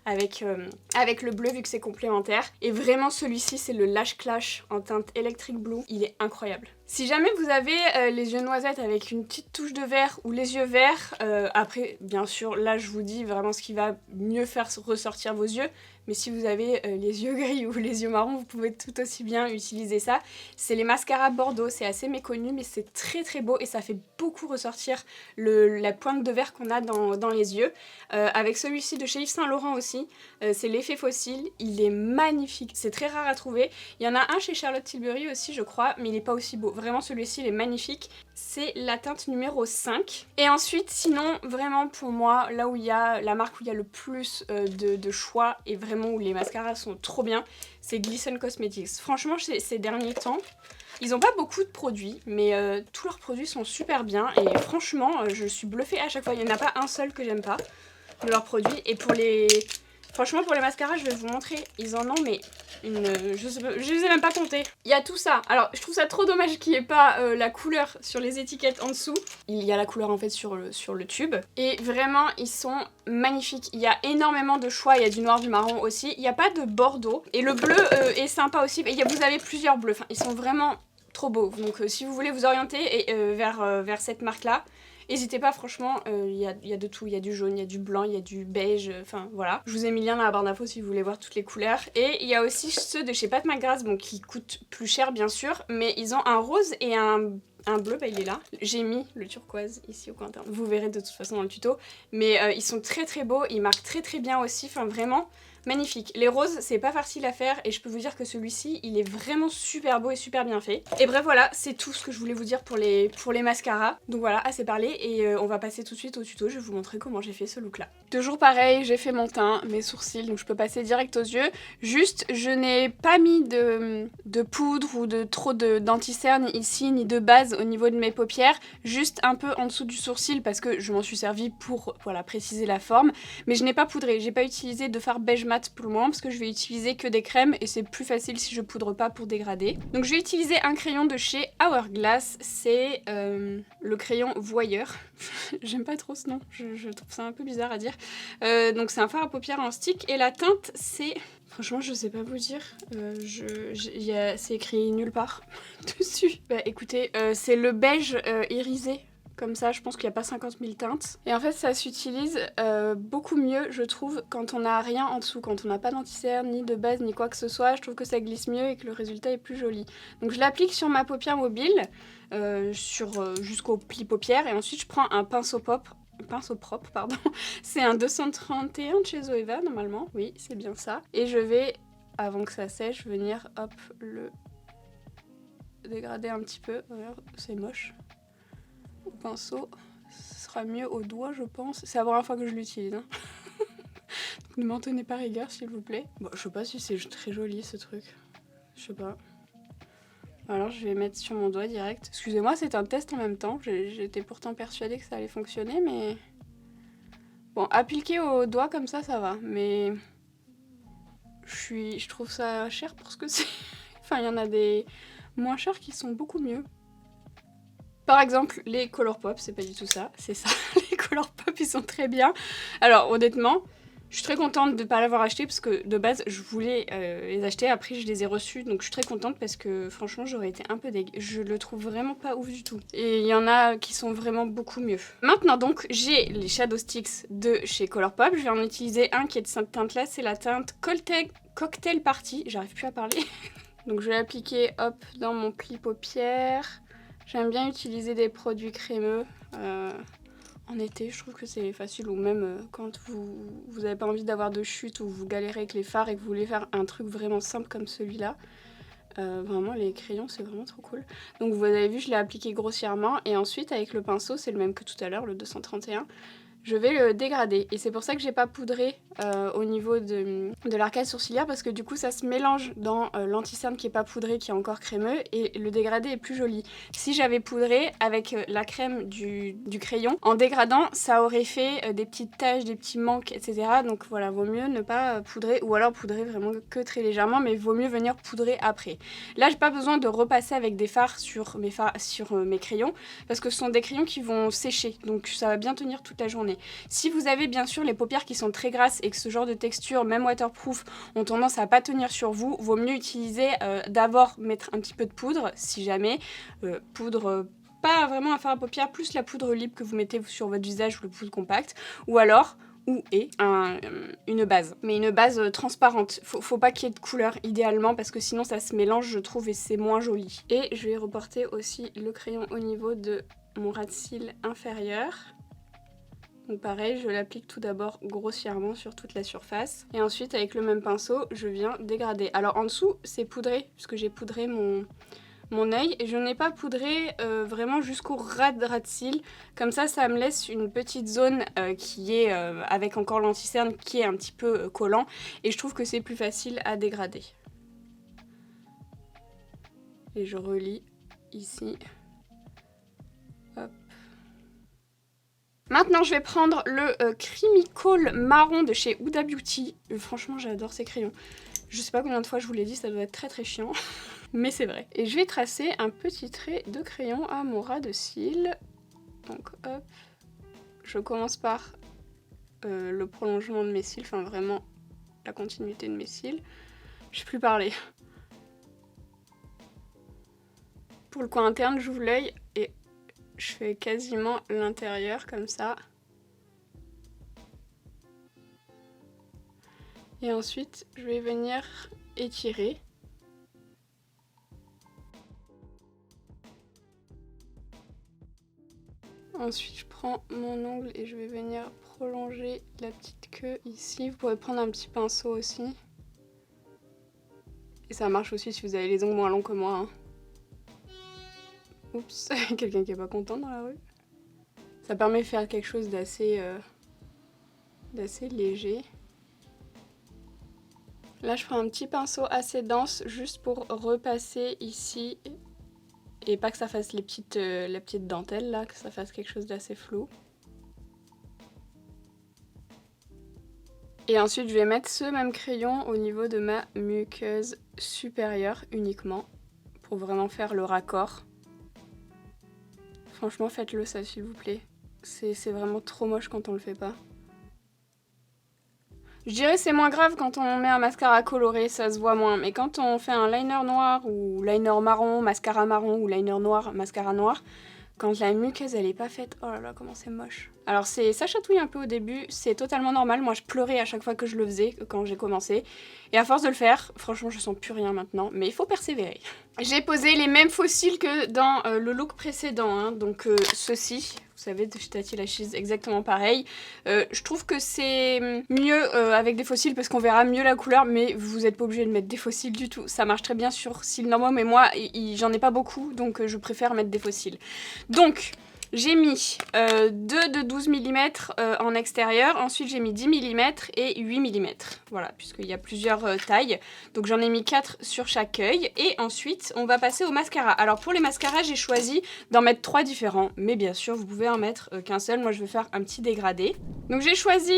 avec le bleu vu que c'est complémentaire. Et vraiment celui-ci c'est le Lash Clash en teinte Electric Blue, il est incroyable. Si jamais vous avez les yeux noisettes avec une petite touche de vert ou les yeux verts, après bien sûr là je vous dis vraiment ce qui va mieux faire ressortir vos yeux, mais si vous avez les yeux gris ou les yeux marrons, vous pouvez tout aussi bien utiliser ça. C'est les mascaras Bordeaux, c'est assez méconnu mais c'est très beau et ça fait beaucoup ressortir la pointe de vert qu'on a dans les yeux. Avec celui-ci de chez Yves Saint Laurent aussi, c'est l'effet fossile, il est magnifique, c'est très rare à trouver. Il y en a un chez Charlotte Tilbury aussi je crois, mais il n'est pas aussi beau. Vraiment celui-ci il est magnifique, c'est la teinte numéro 5. Et ensuite sinon vraiment pour moi là où il y a la marque où il y a le plus de choix et vraiment où les mascaras sont trop bien, c'est Glisten Cosmetics. Franchement ces derniers temps ils n'ont pas beaucoup de produits mais tous leurs produits sont super bien et franchement je suis bluffée à chaque fois, il n'y en a pas un seul que j'aime pas de leurs produits. Et franchement pour les mascaras je vais vous montrer, ils en ont mais je les ai même pas comptés. Il y a tout ça. Alors je trouve ça trop dommage qu'il n'y ait pas la couleur sur les étiquettes en dessous. Il y a la couleur en fait sur le tube. Et vraiment ils sont magnifiques. Il y a énormément de choix, il y a du noir, du marron aussi. Il n'y a pas de bordeaux. Et le bleu est sympa aussi. Et vous avez plusieurs bleus. Enfin, ils sont vraiment trop beaux. Donc si vous voulez vous orienter vers cette marque là, n'hésitez pas, franchement, il y a de tout, il y a du jaune, il y a du blanc, il y a du beige, enfin voilà. Je vous ai mis le lien dans la barre d'infos si vous voulez voir toutes les couleurs. Et il y a aussi ceux de chez Pat McGrath, bon, qui coûtent plus cher bien sûr, mais ils ont un rose et un bleu, bah il est là. J'ai mis le turquoise ici au coin interne, vous verrez de toute façon dans le tuto. Mais ils sont très beaux, ils marquent très bien aussi, enfin vraiment magnifique. Les roses c'est pas facile à faire et je peux vous dire que celui-ci il est vraiment super beau et super bien fait. Et bref voilà, c'est tout ce que je voulais vous dire pour les mascaras. Donc voilà, assez parlé et on va passer tout de suite au tuto, je vais vous montrer comment j'ai fait ce look là. Toujours pareil, j'ai fait mon teint, mes sourcils, donc je peux passer direct aux yeux. Juste je n'ai pas mis de poudre ou de trop d'anti-cerne ici ni de base au niveau de mes paupières, juste un peu en dessous du sourcil parce que je m'en suis servi pour voilà, préciser la forme. Mais je n'ai pas poudré, j'ai pas utilisé de fard beige mat pour le moment parce que je vais utiliser que des crèmes et c'est plus facile si je poudre pas pour dégrader. Donc je vais utiliser un crayon de chez Hourglass, c'est le crayon Voyeur. J'aime pas trop ce nom, je trouve ça un peu bizarre à dire. Donc c'est un fard à paupières en stick et la teinte c'est Franchement, je sais pas vous dire. C'est écrit nulle part dessus. Bah écoutez, c'est le beige irisé. Comme ça, je pense qu'il n'y a pas 50 000 teintes. Et en fait, ça s'utilise beaucoup mieux, je trouve, quand on n'a rien en dessous. Quand on n'a pas d'anti-cerne, ni de base, ni quoi que ce soit. Je trouve que ça glisse mieux et que le résultat est plus joli. Donc je l'applique sur ma paupière mobile, jusqu'au pli paupière. Et ensuite, je prends un pinceau propre, pardon. C'est un 231 de chez Zoeva, normalement. Oui, c'est bien ça. Et je vais, avant que ça sèche, venir, hop, le dégrader un petit peu. C'est moche. Au pinceau, ce sera mieux au doigt, je pense. C'est la première fois que je l'utilise. Hein. Donc ne m'en tenez pas rigueur, s'il vous plaît. Bon, je sais pas si c'est très joli ce truc. Je sais pas. Alors je vais mettre sur mon doigt direct. Excusez-moi, c'est un test en même temps. J'étais pourtant persuadée que ça allait fonctionner, mais... Bon, appliquer au doigt comme ça va. Mais... Je trouve ça cher pour ce que c'est. Enfin, il y en a des moins chers qui sont beaucoup mieux. Par exemple, les Colourpop, c'est pas du tout ça, c'est ça. Les Colourpop, ils sont très bien. Alors, honnêtement, je suis très contente de ne pas l'avoir acheté parce que de base, je voulais les acheter. Après, je les ai reçus, donc je suis très contente parce que franchement, j'aurais été un peu deg. Je le trouve vraiment pas ouf du tout. Et il y en a qui sont vraiment beaucoup mieux. Maintenant, donc, j'ai les Shadow Sticks de chez Colourpop. Je vais en utiliser un qui est de cette teinte-là, c'est la teinte Cocktail Party. J'arrive plus à parler. Donc, je vais l'appliquer, hop, dans mon pli paupière. J'aime bien utiliser des produits crémeux en été, je trouve que c'est facile, ou même quand vous n'avez pas envie d'avoir de chute ou vous galérez avec les fards et que vous voulez faire un truc vraiment simple comme celui-là. Vraiment, les crayons, c'est vraiment trop cool. Donc vous avez vu, je l'ai appliqué grossièrement et ensuite avec le pinceau, c'est le même que tout à l'heure, le 231. Je vais le dégrader et c'est pour ça que j'ai pas poudré au niveau de l'arcade sourcilière parce que du coup ça se mélange dans l'anti-cerne qui est pas poudré, qui est encore crémeux, et le dégradé est plus joli. Si j'avais poudré avec la crème du crayon, en dégradant ça aurait fait des petites taches, des petits manques, etc. Donc voilà, vaut mieux ne pas poudrer, ou alors poudrer vraiment que très légèrement, mais vaut mieux venir poudrer après. Là j'ai pas besoin de repasser avec des fards sur mes crayons parce que ce sont des crayons qui vont sécher, donc ça va bien tenir toute la journée. Si vous avez bien sûr les paupières qui sont très grasses et que ce genre de texture, même waterproof, ont tendance à pas tenir sur vous, vaut mieux utiliser d'abord mettre un petit peu de poudre, si jamais, poudre pas vraiment un fard à paupières, plus la poudre libre que vous mettez sur votre visage ou le poudre compact, ou alors une base, mais une base transparente. Faut pas qu'il y ait de couleur idéalement parce que sinon ça se mélange, je trouve, et c'est moins joli. Et je vais reporter aussi le crayon au niveau de mon ras de cils inférieur. Donc pareil, je l'applique tout d'abord grossièrement sur toute la surface. Et ensuite, avec le même pinceau, je viens dégrader. Alors en dessous, c'est poudré, puisque j'ai poudré mon œil. Et je n'ai pas poudré vraiment jusqu'au ras de cils. Comme ça me laisse une petite zone qui est, avec encore l'anti-cerne, qui est un petit peu collant. Et je trouve que c'est plus facile à dégrader. Et je relie ici. Hop. Maintenant, je vais prendre le Creamy Coal marron de chez Huda Beauty. Franchement, j'adore ces crayons. Je sais pas combien de fois je vous l'ai dit, ça doit être très très chiant. Mais c'est vrai. Et je vais tracer un petit trait de crayon à mon ras de cils. Donc hop. Je commence par le prolongement de mes cils, enfin vraiment la continuité de mes cils. Je sais plus parler. Pour le coin interne, j'ouvre l'œil et je fais quasiment l'intérieur comme ça. Et ensuite, je vais venir étirer. Ensuite, je prends mon ongle et je vais venir prolonger la petite queue ici. Vous pourrez prendre un petit pinceau aussi. Et ça marche aussi si vous avez les ongles moins longs que moi. Hein. Oups, quelqu'un qui est pas content dans la rue. Ça permet de faire quelque chose d'assez léger. Là, je prends un petit pinceau assez dense juste pour repasser ici. Et pas que ça fasse les petites dentelles là, que ça fasse quelque chose d'assez flou. Et ensuite, je vais mettre ce même crayon au niveau de ma muqueuse supérieure uniquement, pour vraiment faire le raccord. Franchement, faites-le ça s'il vous plaît. C'est vraiment trop moche quand on le fait pas. Je dirais c'est moins grave quand on met un mascara coloré, ça se voit moins. Mais quand on fait un liner noir ou liner marron, marron ou liner noir, mascara noir, quand la muqueuse elle est pas faite, oh là là comment c'est moche. Alors ça chatouille un peu au début, c'est totalement normal. Moi je pleurais à chaque fois que je le faisais quand j'ai commencé. Et à force de le faire, franchement je sens plus rien maintenant, mais il faut persévérer. J'ai posé les mêmes faux cils que dans le look précédent, hein. Donc ceci. Vous savez, de chez Tati la Cheese, exactement pareil. Je trouve que c'est mieux avec des faux cils parce qu'on verra mieux la couleur, mais vous n'êtes pas obligé de mettre des faux cils du tout. Ça marche très bien sur cils normaux, mais moi, j'en ai pas beaucoup, donc je préfère mettre des faux cils. Donc, j'ai mis 2 de 12 mm en extérieur, ensuite j'ai mis 10 mm et 8 mm. Voilà, puisqu'il y a plusieurs tailles. Donc j'en ai mis 4 sur chaque œil. Et ensuite, on va passer au mascara. Alors pour les mascaras, j'ai choisi d'en mettre 3 différents. Mais bien sûr, vous pouvez en mettre qu'un seul. Moi, je vais faire un petit dégradé. Donc j'ai choisi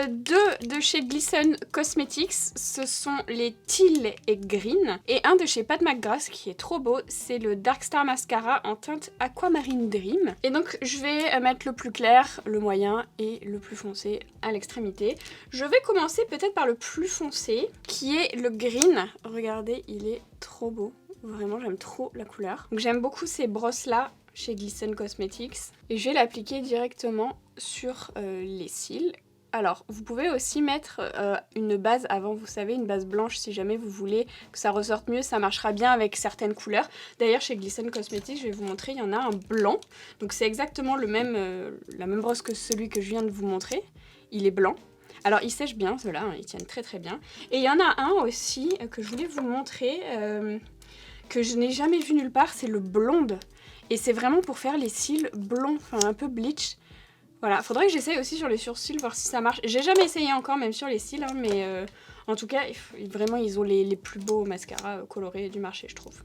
2 de chez Glisten Cosmetics. Ce sont les Teal et Green. Et un de chez Pat McGrath qui est trop beau. C'est le Dark Star Mascara en teinte Aquamarine Dream. Et donc je vais mettre le plus clair, le moyen et le plus foncé à l'extrémité. Je vais commencer peut-être par le plus foncé, qui est le Green. Regardez, il est trop beau. Vraiment, j'aime trop la couleur. Donc j'aime beaucoup ces brosses-là chez Glisten Cosmetics. Et je vais l'appliquer directement sur les cils. Alors, vous pouvez aussi mettre une base avant, vous savez, une base blanche si jamais vous voulez que ça ressorte mieux, ça marchera bien avec certaines couleurs. D'ailleurs, chez Glisten Cosmetics, je vais vous montrer, il y en a un blanc. Donc c'est exactement la même brosse que celui que je viens de vous montrer. Il est blanc. Alors, il sèche bien, ceux-là, hein, ils tiennent très très bien. Et il y en a un aussi que je voulais vous montrer, que je n'ai jamais vu nulle part, c'est le blonde. Et c'est vraiment pour faire les cils blonds, enfin un peu bleach. Voilà, faudrait que j'essaye aussi sur les sourcils, voir si ça marche. J'ai jamais essayé encore, même sur les cils, hein, mais en tout cas, vraiment, ils ont les plus beaux mascaras colorés du marché, je trouve.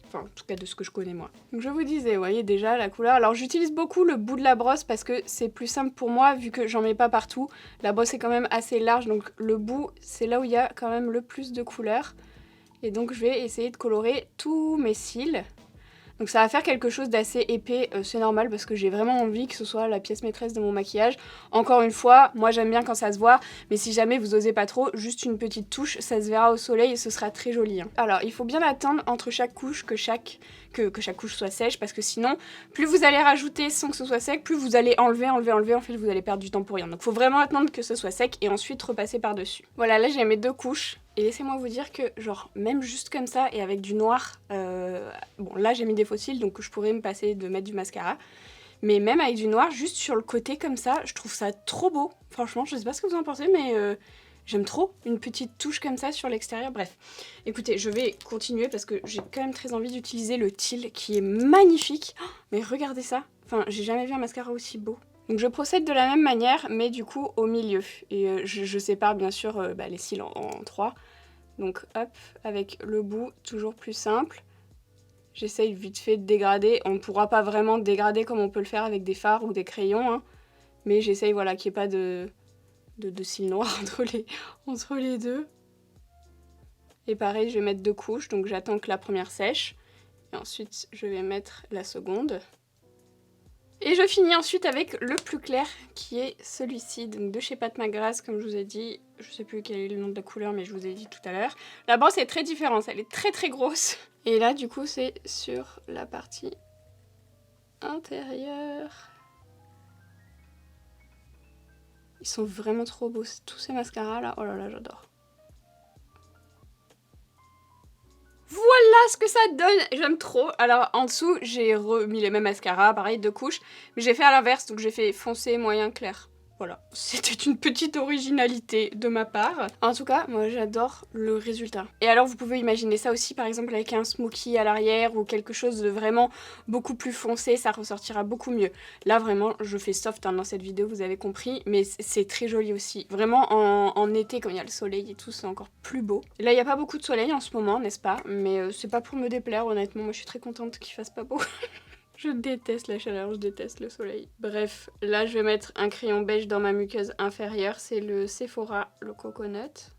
Enfin, en tout cas, de ce que je connais, moi. Donc je vous disais, vous voyez déjà la couleur. Alors j'utilise beaucoup le bout de la brosse parce que c'est plus simple pour moi, vu que j'en mets pas partout. La brosse est quand même assez large, donc le bout, c'est là où il y a quand même le plus de couleurs. Et donc je vais essayer de colorer tous mes cils. Donc ça va faire quelque chose d'assez épais, c'est normal parce que j'ai vraiment envie que ce soit la pièce maîtresse de mon maquillage. Encore une fois, moi j'aime bien quand ça se voit, mais si jamais vous osez pas trop, juste une petite touche, ça se verra au soleil et ce sera très joli. Hein. Alors il faut bien attendre entre chaque couche que chaque couche soit sèche, parce que sinon, plus vous allez rajouter sans que ce soit sec, plus vous allez enlever, en fait vous allez perdre du temps pour rien. Donc faut vraiment attendre que ce soit sec et ensuite repasser par-dessus. Voilà, là j'ai mes 2 couches. Et laissez-moi vous dire que, genre, même juste comme ça et avec du noir, bon là j'ai mis des faux cils donc je pourrais me passer de mettre du mascara, mais même avec du noir, juste sur le côté comme ça, je trouve ça trop beau. Franchement, je sais pas ce que vous en pensez, mais j'aime trop une petite touche comme ça sur l'extérieur. Bref, écoutez, je vais continuer parce que j'ai quand même très envie d'utiliser le Teal qui est magnifique. Oh, mais regardez ça, enfin j'ai jamais vu un mascara aussi beau. Donc je procède de la même manière, mais du coup au milieu. Et je sépare bien sûr les cils en 3. Donc hop, avec le bout, toujours plus simple. J'essaye vite fait de dégrader. On ne pourra pas vraiment dégrader comme on peut le faire avec des fards ou des crayons. Hein. Mais j'essaye voilà, qu'il n'y ait pas de cils noirs entre les deux. Et pareil, je vais mettre 2 couches. Donc j'attends que la première sèche. Et ensuite, je vais mettre la seconde. Et je finis ensuite avec le plus clair qui est celui-ci, donc de chez Pat McGrath, comme je vous ai dit. Je sais plus quel est le nom de la couleur, mais je vous ai dit tout à l'heure. La brosse est très différente, elle est très très grosse. Et là, du coup, c'est sur la partie intérieure. Ils sont vraiment trop beaux, tous ces mascaras là. Oh là là, j'adore. Voilà ce que ça donne, j'aime trop. Alors en dessous, j'ai remis les mêmes mascaras, pareil, 2 couches. Mais j'ai fait à l'inverse, donc j'ai fait foncé, moyen, clair. Voilà, c'était une petite originalité de ma part. En tout cas, moi j'adore le résultat. Et alors vous pouvez imaginer ça aussi par exemple avec un smoky à l'arrière ou quelque chose de vraiment beaucoup plus foncé, ça ressortira beaucoup mieux. Là vraiment, je fais soft hein, dans cette vidéo, vous avez compris, mais c'est très joli aussi. Vraiment en été quand il y a le soleil et tout, c'est encore plus beau. Là il n'y a pas beaucoup de soleil en ce moment, n'est-ce pas? Mais c'est pas pour me déplaire honnêtement, moi je suis très contente qu'il fasse pas beau. Je déteste la chaleur, je déteste le soleil. Bref, là je vais mettre un crayon beige dans ma muqueuse inférieure, c'est le Sephora, le Coconut.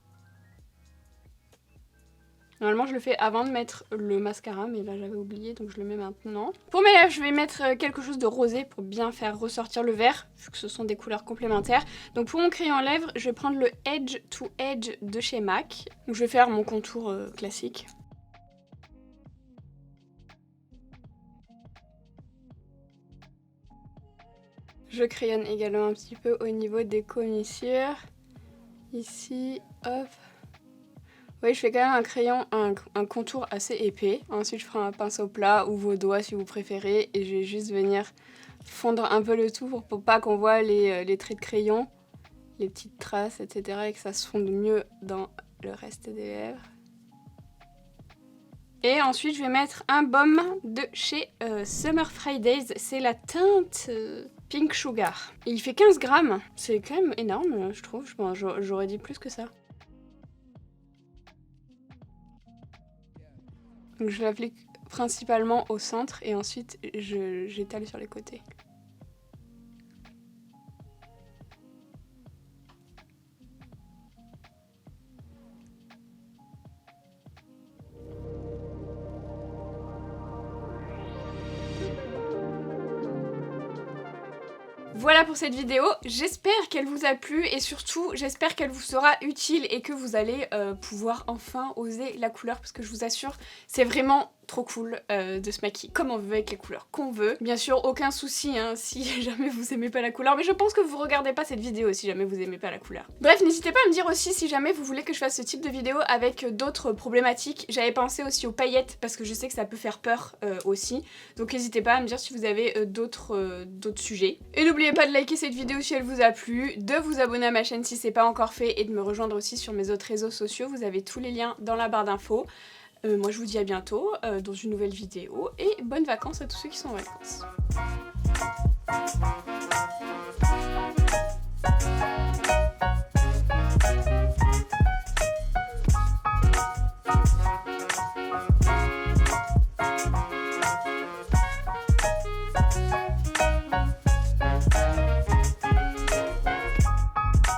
Normalement je le fais avant de mettre le mascara, mais là j'avais oublié donc je le mets maintenant. Pour mes lèvres je vais mettre quelque chose de rosé pour bien faire ressortir le vert, vu que ce sont des couleurs complémentaires. Donc pour mon crayon à lèvres je vais prendre le Edge to Edge de chez MAC. Donc je vais faire mon contour classique. Je crayonne également un petit peu au niveau des commissures. Ici, hop. Oui, je fais quand même un crayon, un contour assez épais. Ensuite, je ferai un pinceau plat ou vos doigts si vous préférez. Et je vais juste venir fondre un peu le tout pour pas qu'on voit les traits de crayon, les petites traces, etc. Et que ça se fonde mieux dans le reste des lèvres. Et ensuite, je vais mettre un baume de chez Summer Fridays. C'est la teinte Pink Sugar. Et il fait 15 grammes. C'est quand même énorme, je trouve. Bon, j'aurais dit plus que ça. Donc je l'applique principalement au centre et ensuite j'étale sur les côtés. Voilà pour cette vidéo, j'espère qu'elle vous a plu et surtout j'espère qu'elle vous sera utile et que vous allez pouvoir enfin oser la couleur parce que je vous assure c'est vraiment trop cool de se maquiller comme on veut avec les couleurs qu'on veut. Bien sûr aucun souci hein, si jamais vous aimez pas la couleur, mais je pense que vous regardez pas cette vidéo si jamais vous aimez pas la couleur. Bref, n'hésitez pas à me dire aussi si jamais vous voulez que je fasse ce type de vidéo avec d'autres problématiques. J'avais pensé aussi aux paillettes parce que je sais que ça peut faire peur aussi, donc n'hésitez pas à me dire si vous avez d'autres sujets. Et n'oubliez pas de liker cette vidéo si elle vous a plu, de vous abonner à ma chaîne si c'est pas encore fait et de me rejoindre aussi sur mes autres réseaux sociaux, vous avez tous les liens dans la barre d'infos. Moi je vous dis à bientôt dans une nouvelle vidéo et bonnes vacances à tous ceux qui sont en vacances.